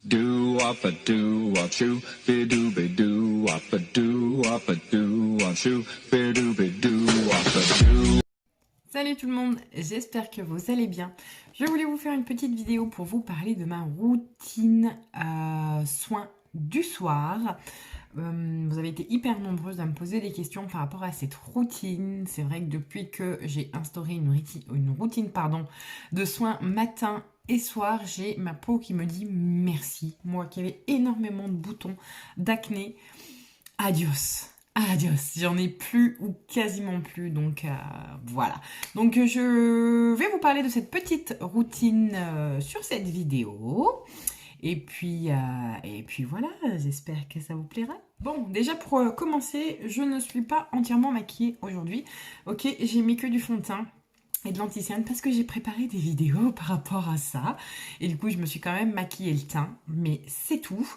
Do wop a do wop shoo, be do be do wop a do wop a do wop shoo, be do wop a do. Salut tout le monde, j'espère que vous allez bien. Je voulais vous faire une petite vidéo pour vous parler de ma routine soins du soir. Vous avez été hyper nombreuses à me poser des questions par rapport à cette routine. C'est vrai que depuis que j'ai instauré une routine de soins matin et soir, j'ai ma peau qui me dit merci. Moi qui avais énormément de boutons, d'acné, adios. Adios, j'en ai plus ou quasiment plus, donc voilà. Donc je vais vous parler de cette petite routine sur cette vidéo. Et puis voilà, j'espère que ça vous plaira. Bon, déjà pour commencer, je ne suis pas entièrement maquillée aujourd'hui. Ok, j'ai mis que du fond de teint et de l'anti-cerne parce que j'ai préparé des vidéos par rapport à ça. Et du coup, je me suis quand même maquillée le teint, mais c'est tout.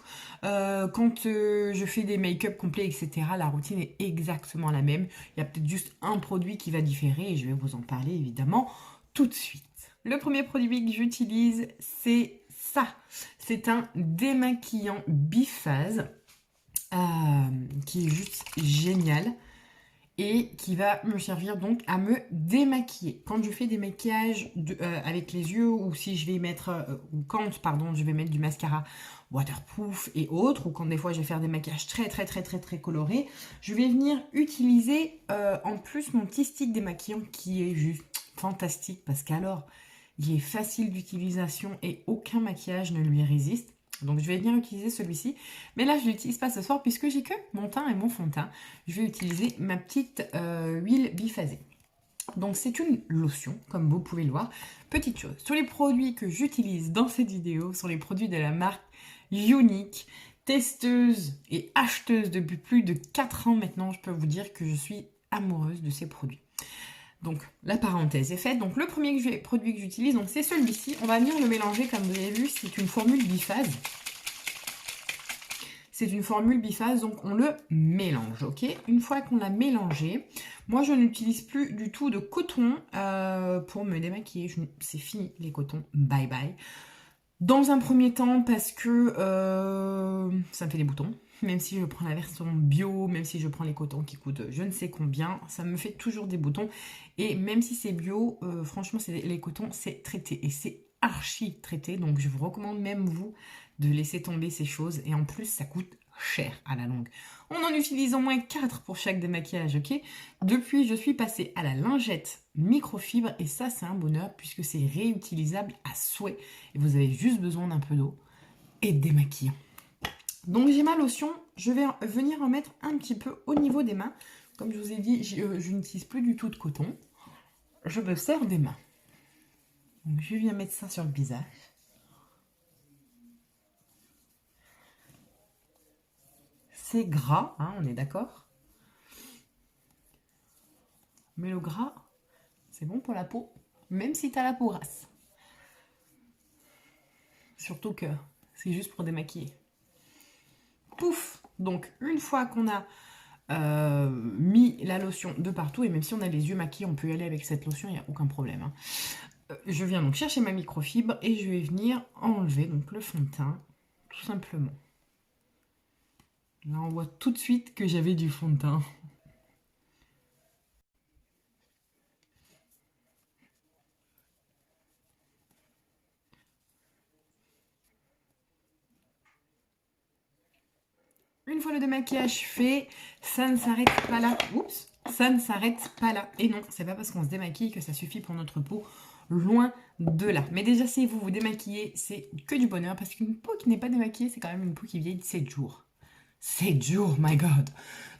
Quand je fais des make-up complets, etc., la routine est exactement la même. Il y a peut-être juste un produit qui va différer et je vais vous en parler évidemment tout de suite. Le premier produit que j'utilise, c'est ça. C'est un démaquillant biphase qui est juste génial et qui va me servir donc à me démaquiller. Quand je fais des maquillages avec les yeux ou si je vais mettre, je vais mettre du mascara waterproof et autres, ou quand des fois je vais faire des maquillages très colorés, je vais venir utiliser en plus mon petit stick démaquillant qui est juste fantastique parce qu'alors il est facile d'utilisation et aucun maquillage ne lui résiste. Donc je vais venir utiliser celui-ci. Mais là je ne l'utilise pas ce soir puisque j'ai que mon teint et mon fond de teint. Je vais utiliser ma petite huile biphasée. Donc c'est une lotion, comme vous pouvez le voir. Petite chose, sur les produits que j'utilise dans cette vidéo, sont les produits de la marque Younique. Testeuse et acheteuse depuis plus de 4 ans maintenant, je peux vous dire que je suis amoureuse de ces produits. Donc, la parenthèse est faite. Donc, le premier produit que j'utilise, c'est celui-ci. On va venir le mélanger, comme vous avez vu, c'est une formule biphase. C'est une formule biphase, donc on le mélange, ok? Une fois qu'on l'a mélangé, moi, je n'utilise plus du tout de coton pour me démaquiller. C'est fini, les cotons. Bye bye. Dans un premier temps, parce que ça me fait des boutons. Même si je prends la version bio, même si je prends les cotons qui coûtent je ne sais combien, ça me fait toujours des boutons. Et même si c'est bio, franchement, les cotons, c'est traité. Et c'est archi traité. Donc, je vous recommande même, vous, de laisser tomber ces choses. Et en plus, ça coûte cher à la longue. On en utilise au moins 4 pour chaque démaquillage, ok? Depuis, je suis passée à la lingette microfibre. Et ça, c'est un bonheur puisque c'est réutilisable à souhait. Et vous avez juste besoin d'un peu d'eau et de démaquillant. Donc j'ai ma lotion, je vais venir en mettre un petit peu au niveau des mains. Comme je vous ai dit, je n'utilise plus du tout de coton. Je me sers des mains. Donc je viens mettre ça sur le visage. C'est gras, hein, on est d'accord. Mais le gras, c'est bon pour la peau, même si tu as la peau grasse. Surtout que c'est juste pour démaquiller. Pouf! Donc, une fois qu'on a mis la lotion de partout, et même si on a les yeux maquillés, on peut y aller avec cette lotion, il n'y a aucun problème. Hein. Je viens donc chercher ma microfibre et je vais venir enlever donc, le fond de teint, tout simplement. Là, on voit tout de suite que j'avais du fond de teint. Une fois le démaquillage fait, ça ne s'arrête pas là. Oups, ça ne s'arrête pas là. Et non, c'est pas parce qu'on se démaquille que ça suffit pour notre peau. Loin de là. Mais déjà, si vous vous démaquillez, c'est que du bonheur. Parce qu'une peau qui n'est pas démaquillée, c'est quand même une peau qui vieillit de 7 jours. 7 jours, my god.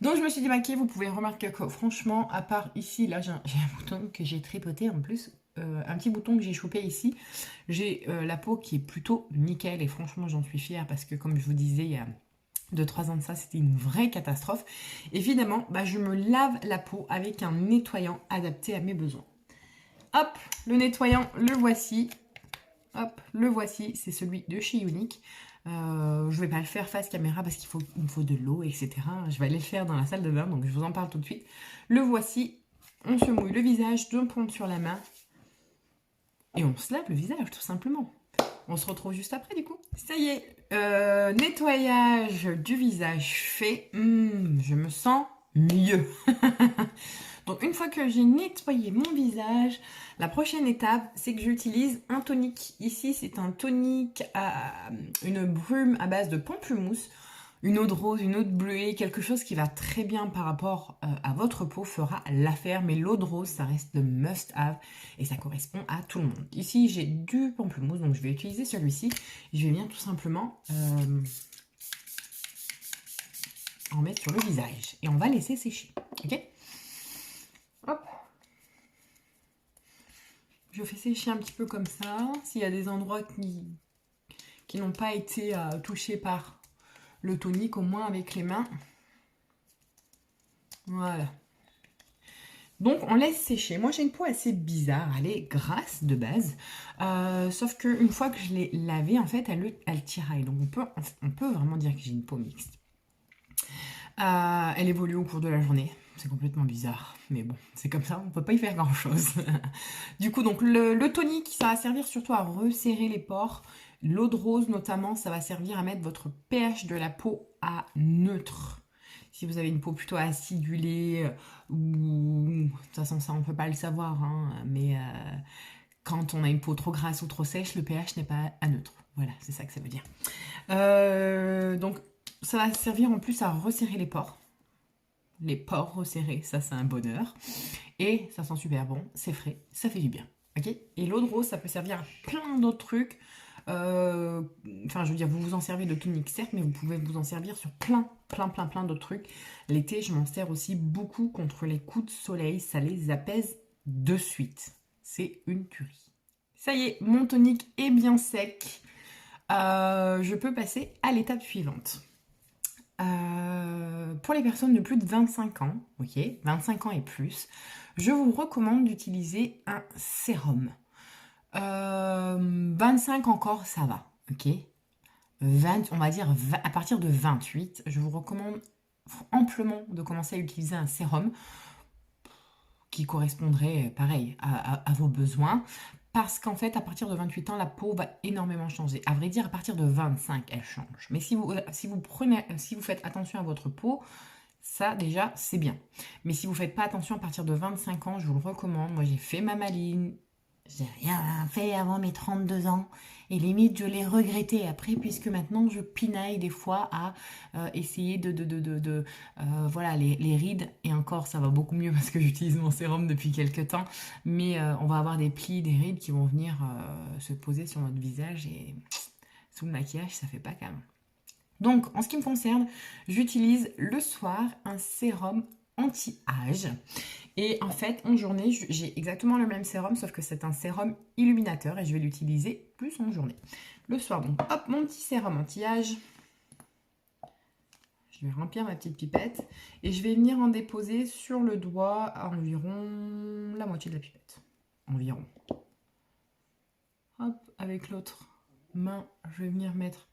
Donc, je me suis démaquillée. Vous pouvez remarquer que, franchement, à part ici, là, j'ai un bouton que j'ai tripoté en plus. Un petit bouton que j'ai chopé ici. J'ai la peau qui est plutôt nickel. Et franchement, j'en suis fière parce que, comme je vous disais, il y a 2-3 ans de ça, c'était une vraie catastrophe. Évidemment, je me lave la peau avec un nettoyant adapté à mes besoins. Hop, le nettoyant, le voici. Hop, le voici, c'est celui de chez Younique. Je ne vais pas le faire face caméra parce qu'il me faut de l'eau, etc. Je vais aller le faire dans la salle de bain, donc je vous en parle tout de suite. Le voici, on se mouille le visage, 2 pointes sur la main. Et on se lave le visage, tout simplement. On se retrouve juste après du coup. Ça y est, nettoyage du visage fait. Je me sens mieux. Donc une fois que j'ai nettoyé mon visage, la prochaine étape, c'est que j'utilise un tonique. Ici, c'est un tonique à une brume à base de pamplemousse, une eau de rose, une eau de bleuet, quelque chose qui va très bien par rapport à votre peau fera l'affaire. Mais l'eau de rose, ça reste le must-have et ça correspond à tout le monde. Ici, j'ai du pamplemousse, donc je vais utiliser celui-ci. Je vais bien tout simplement en mettre sur le visage et on va laisser sécher. Ok ? Hop. Je fais sécher un petit peu comme ça. S'il y a des endroits qui n'ont pas été touchés par le tonique, au moins avec les mains. Voilà. Donc on laisse sécher. Moi j'ai une peau assez bizarre, elle est grasse de base. Sauf qu'une fois que je l'ai lavée, en fait, elle tiraille. Donc on peut vraiment dire que j'ai une peau mixte. Elle évolue au cours de la journée. C'est complètement bizarre, mais bon, c'est comme ça, on peut pas y faire grand chose. Du coup, donc le tonique, ça va servir surtout à resserrer les pores. L'eau de rose, notamment, ça va servir à mettre votre pH de la peau à neutre. Si vous avez une peau plutôt acidulée, ou de toute façon, ça on peut pas le savoir, hein, mais quand on a une peau trop grasse ou trop sèche, le pH n'est pas à neutre. Voilà, c'est ça que ça veut dire. Donc, ça va servir en plus à resserrer les pores. Les pores resserrés, ça c'est un bonheur. Et ça sent super bon, c'est frais, ça fait du bien. Ok. Et l'eau de rose, ça peut servir à plein d'autres trucs. Enfin, je veux dire, vous vous en servez de tonique, certes, mais vous pouvez vous en servir sur plein d'autres trucs. L'été, je m'en sers aussi beaucoup contre les coups de soleil. Ça les apaise de suite. C'est une tuerie. Ça y est, mon tonique est bien sec. Je peux passer à l'étape suivante. Pour les personnes de plus de 25 ans, ok, 25 ans et plus, je vous recommande d'utiliser un sérum. 25 encore, ça va, ok. 20, on va dire à partir de 28, je vous recommande amplement de commencer à utiliser un sérum qui correspondrait, pareil, à vos besoins. Parce qu'en fait, à partir de 28 ans, la peau va énormément changer. À vrai dire, à partir de 25, elle change. Mais si vous faites attention à votre peau, ça déjà, c'est bien. Mais si vous ne faites pas attention à partir de 25 ans, je vous le recommande. Moi, j'ai fait ma maline. J'ai rien fait avant mes 32 ans. Et limite, je l'ai regretté après, puisque maintenant, je pinaille des fois à essayer voilà, les rides. Et encore, ça va beaucoup mieux parce que j'utilise mon sérum depuis quelques temps. Mais on va avoir des plis, des rides qui vont venir se poser sur notre visage. Et sous le maquillage, ça fait pas calme. Donc, en ce qui me concerne, j'utilise le soir un sérum anti-âge. Et en fait, en journée, j'ai exactement le même sérum, sauf que c'est un sérum illuminateur et je vais l'utiliser plus en journée. Le soir, donc, hop, mon petit sérum anti-âge. Je vais remplir ma petite pipette et je vais venir en déposer sur le doigt à environ la moitié de la pipette. Environ. Hop, avec l'autre main, je vais venir mettre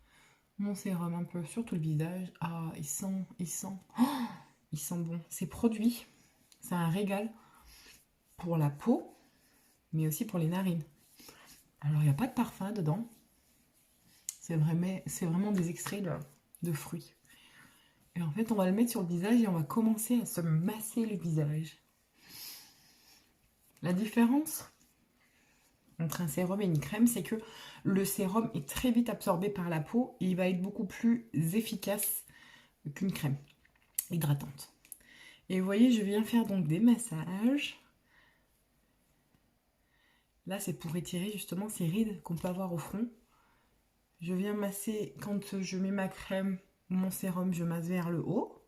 mon sérum un peu sur tout le visage. Ah, il sent bon. Ces produits, c'est un régal pour la peau, mais aussi pour les narines. Alors, il n'y a pas de parfum dedans. C'est vraiment des extraits de fruits. Et en fait, on va le mettre sur le visage et on va commencer à se masser le visage. La différence entre un sérum et une crème, c'est que le sérum est très vite absorbé par la peau et il va être beaucoup plus efficace qu'une crème hydratante. Et vous voyez, je viens faire donc des massages. Là, c'est pour étirer justement ces rides qu'on peut avoir au front. Je viens masser, quand je mets ma crème ou mon sérum, je masse vers le haut.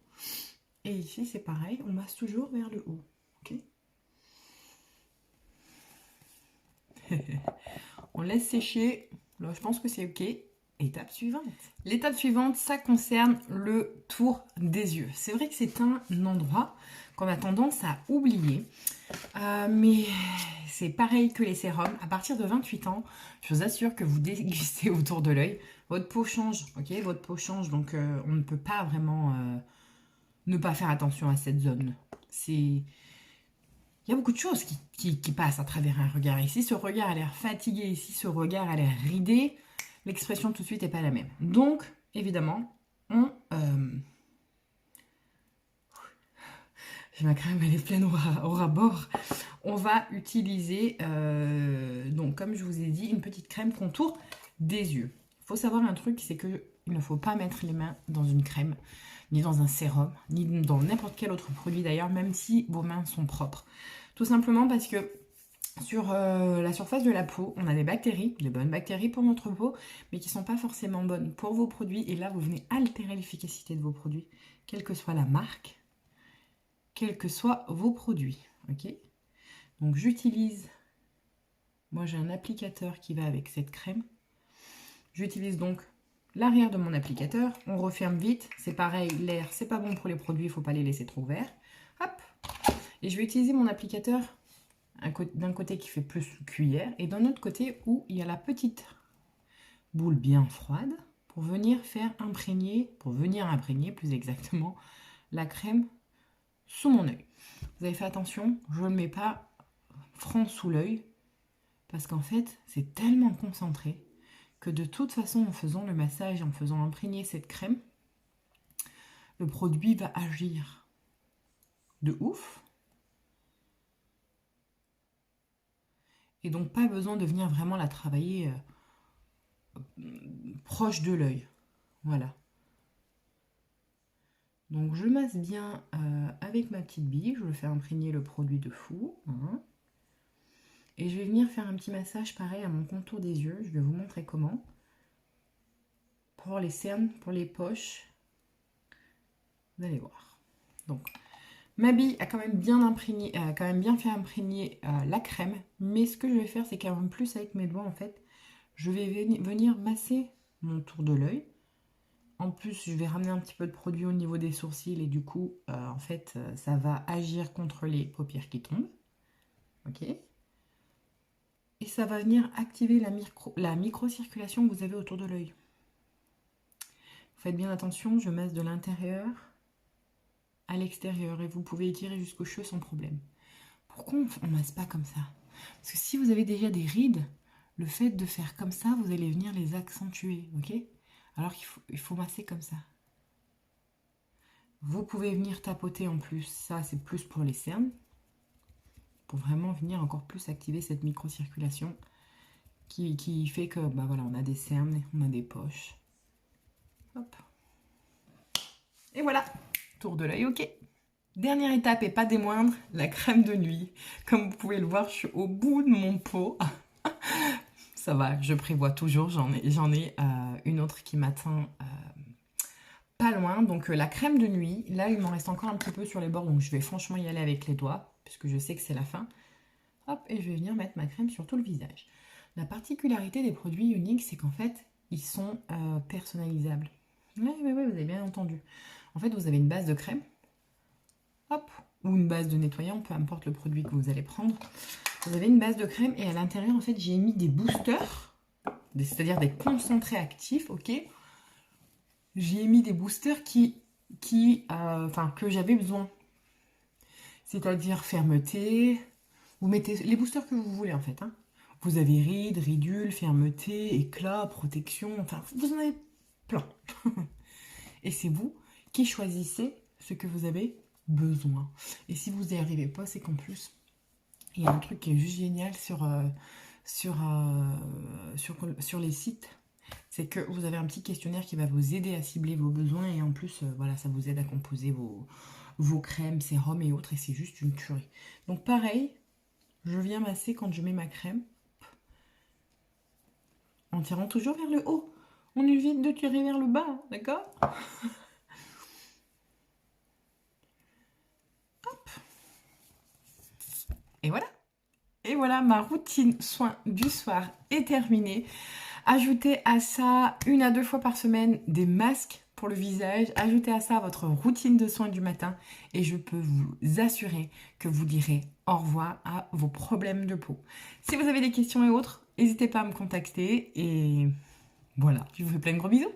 Et ici, c'est pareil, on masse toujours vers le haut. Ok. On laisse sécher. Là, je pense que c'est ok. Étape suivante. L'étape suivante, ça concerne le tour des yeux. C'est vrai que c'est un endroit qu'on a tendance à oublier. Mais c'est pareil que les sérums. À partir de 28 ans, je vous assure que vous dégustez autour de l'œil. Votre peau change, ok. Votre peau change, donc on ne peut pas vraiment ne pas faire attention à cette zone. Il y a beaucoup de choses qui passent à travers un regard. Et si ce regard a l'air fatigué, si ce regard a l'air ridé, l'expression tout de suite n'est pas la même. Donc, évidemment, on... ma crème, elle est pleine au rabord. On va utiliser, donc comme je vous ai dit, une petite crème contour des yeux. Il faut savoir un truc, c'est qu'il ne faut pas mettre les mains dans une crème, ni dans un sérum, ni dans n'importe quel autre produit d'ailleurs, même si vos mains sont propres. Tout simplement parce que sur la surface de la peau, on a des bactéries, des bonnes bactéries pour notre peau, mais qui ne sont pas forcément bonnes pour vos produits. Et là, vous venez altérer l'efficacité de vos produits, quelle que soit la marque, quels que soient vos produits. Ok ? Donc j'utilise, moi j'ai un applicateur qui va avec cette crème. J'utilise donc l'arrière de mon applicateur. On referme vite. C'est pareil, l'air, c'est pas bon pour les produits, il ne faut pas les laisser trop ouverts. Hop. Et je vais utiliser mon applicateur d'un côté qui fait plus cuillère et d'un autre côté où il y a la petite boule bien froide pour venir imprégner plus exactement la crème sous mon œil. Vous avez fait attention, je ne le mets pas franc sous l'œil parce qu'en fait c'est tellement concentré que de toute façon en faisant le massage, en faisant imprégner cette crème, le produit va agir de ouf et donc pas besoin de venir vraiment la travailler proche de l'œil. Voilà. Donc je masse bien avec ma petite bille, je fais imprégner le produit de fou. Hein. Et je vais venir faire un petit massage pareil à mon contour des yeux. Je vais vous montrer comment. Pour les cernes, pour les poches. Vous allez voir. Donc, ma bille a quand même bien fait imprégner la crème. Mais ce que je vais faire, c'est qu'en plus avec mes doigts, en fait, je vais venir masser mon tour de l'œil. En plus, je vais ramener un petit peu de produit au niveau des sourcils. Et du coup, en fait, ça va agir contre les paupières qui tombent. Ok ? Et ça va venir activer la microcirculation que vous avez autour de l'œil. Faites bien attention, je masse de l'intérieur à l'extérieur et vous pouvez étirer jusqu'aux cheveux sans problème. Pourquoi on ne masse pas comme ça? Parce que si vous avez déjà des rides, le fait de faire comme ça, vous allez venir les accentuer, ok? Alors qu'il faut masser comme ça. Vous pouvez venir tapoter en plus, ça c'est plus pour les cernes, pour vraiment venir encore plus activer cette microcirculation qui fait que, bah voilà, on a des cernes, on a des poches. Hop. Et voilà, tour de l'œil, ok. Dernière étape et pas des moindres, la crème de nuit. Comme vous pouvez le voir, je suis au bout de mon pot. Ça va, je prévois toujours, j'en ai une autre qui m'atteint pas loin. Donc la crème de nuit, là il m'en reste encore un petit peu sur les bords, donc je vais franchement y aller avec les doigts, puisque je sais que c'est la fin. Hop, et je vais venir mettre ma crème sur tout le visage. La particularité des produits Younique, c'est qu'en fait, ils sont personnalisables. Oui, vous avez bien entendu. En fait, vous avez une base de crème, hop, ou une base de nettoyant, peu importe le produit que vous allez prendre. Vous avez une base de crème et à l'intérieur, en fait, j'ai mis des boosters, c'est-à-dire des concentrés actifs, ok. J'ai mis des boosters que j'avais besoin. C'est-à-dire fermeté. Vous mettez les boosters que vous voulez, en fait. Hein. Vous avez rides, ridules, fermeté, éclat, protection. Enfin, vous en avez plein. Et c'est vous qui choisissez ce que vous avez besoin. Et si vous n'y arrivez pas, c'est qu'en plus, il y a un truc qui est juste génial sur les sites. C'est que vous avez un petit questionnaire qui va vous aider à cibler vos besoins. Et en plus, voilà, ça vous aide à composer vos crèmes, sérums et autres. Et c'est juste une tuerie. Donc pareil, je viens masser quand je mets ma crème. En tirant toujours vers le haut. On évite de tirer vers le bas, d'accord? Hop. Et voilà. Et voilà, ma routine soin du soir est terminée. Ajoutez à ça 1 à 2 fois par semaine des masques pour le visage. Ajoutez à ça votre routine de soins du matin. Et je peux vous assurer que vous direz au revoir à vos problèmes de peau. Si vous avez des questions et autres, n'hésitez pas à me contacter. Et voilà, je vous fais plein de gros bisous.